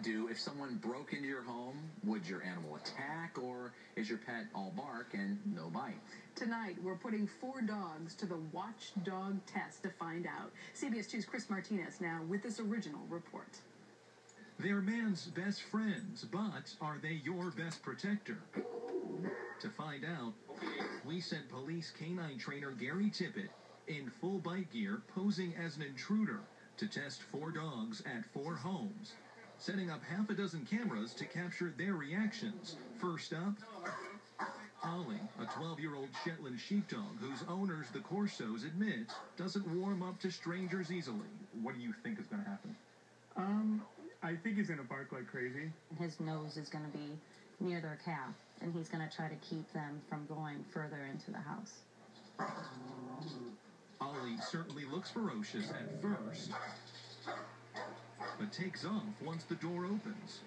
do if someone broke into your home? Would your animal attack, or is your pet all bark and no bite? Tonight, we're putting 4 dogs to the watchdog test to find out. CBS 2's Chris Martinez now with this original report. They're man's best friends, but are they your best protector? To find out, we sent police canine trainer Gary Tippett in full bite gear, posing as an intruder, to test 4 dogs at 4 homes, setting up half a dozen cameras to capture their reactions. First up, Ollie, a 12-year-old Shetland sheepdog whose owners, the Corsos, admit doesn't warm up to strangers easily. What do you think is going to happen? I think he's going to bark like crazy. His nose is going to be near their calf, and he's going to try to keep them from going further into the house. Ollie certainly looks ferocious at first, but takes off once the door opens,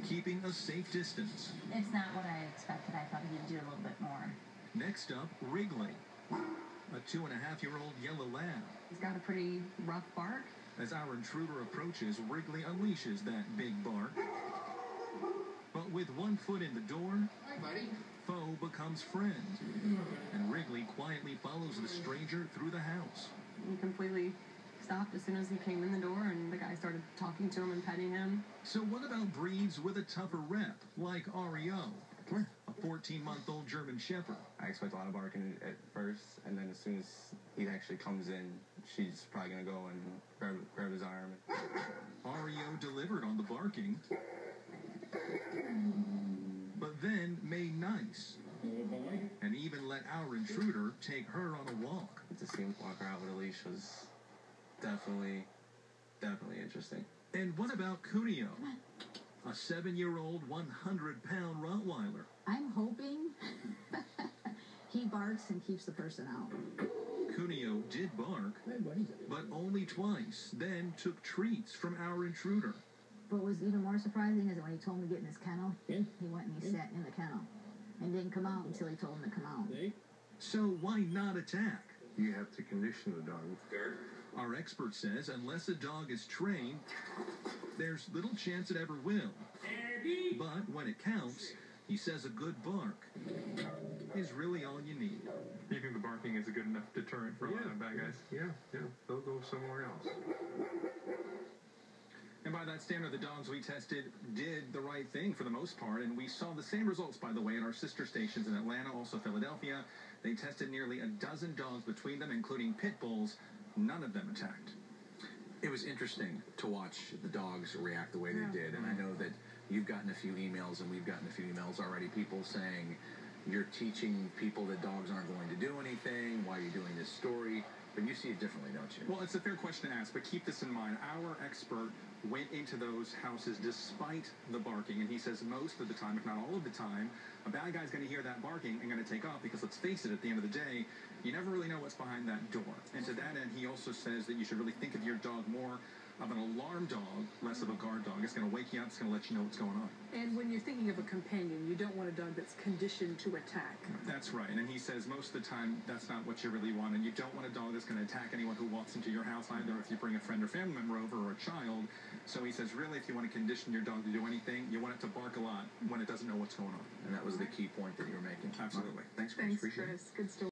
keeping a safe distance. It's not what I expected. I thought he'd do a little bit more. Next up, Wrigley, a 2.5-year-old yellow lab. He's got a pretty rough bark. As our intruder approaches, Wrigley unleashes that big bark. But with one foot in the door, Hi, buddy. foe becomes friend. And Wrigley quietly follows the stranger through the house. He completely stopped as soon as he came in the door, and the guy started talking to him and petting him. So what about breeds with a tougher rep, like REO, a 14-month-old German Shepherd? I expect a lot of barking at first, and then as soon as he actually comes in, she's probably going to go and grab his arm. REO delivered on the barking, but then made nice, and even let our intruder take her on a walk. To see him walk her out with a leash was definitely interesting. And what about Cuneo, a 7-year-old, 100-pound Rottweiler? I'm hoping he barks and keeps the person out. Cuneo did bark, but only twice, then took treats from our intruder. But what was even more surprising is when he told him to get in his kennel, he went and he sat in the kennel and didn't come out until he told him to come out. So why not attack? You have to condition the dog. Our expert says unless a dog is trained, there's little chance it ever will. But when it counts, he says a good bark is really all you need. You think the barking is a good enough deterrent for a lot of bad guys? Yeah. They'll go somewhere else. And by that standard, the dogs we tested did the right thing for the most part, and we saw the same results, by the way, at our sister stations in Atlanta, also Philadelphia. They tested nearly a dozen dogs between them, including pit bulls. None of them attacked. It was interesting to watch the dogs react the way they did, and I know that you've gotten a few emails, and we've gotten a few emails already, people saying you're teaching people that dogs aren't going to do anything, why are you doing this story? But you see it differently, don't you? Well, it's a fair question to ask, but keep this in mind. Our expert went into those houses despite the barking, and he says most of the time, if not all of the time, a bad guy's going to hear that barking and going to take off because, let's face it, at the end of the day, you never really know what's behind that door. And to that end, he also says that you should really think of your dog more of an alarm dog, less of a guard dog. It's going to wake you up. It's going to let you know what's going on. And when you're thinking of a companion, you don't want a dog that's conditioned to attack. That's right. And he says most of the time that's not what you really want. And you don't want a dog that's going to attack anyone who walks into your house, either if you bring a friend or family member over or a child. So he says really if you want to condition your dog to do anything, you want it to bark a lot when it doesn't know what's going on. And that was the key point that you were making. Absolutely. Thanks, Chris. Thanks, Appreciate it. Chris. Good story.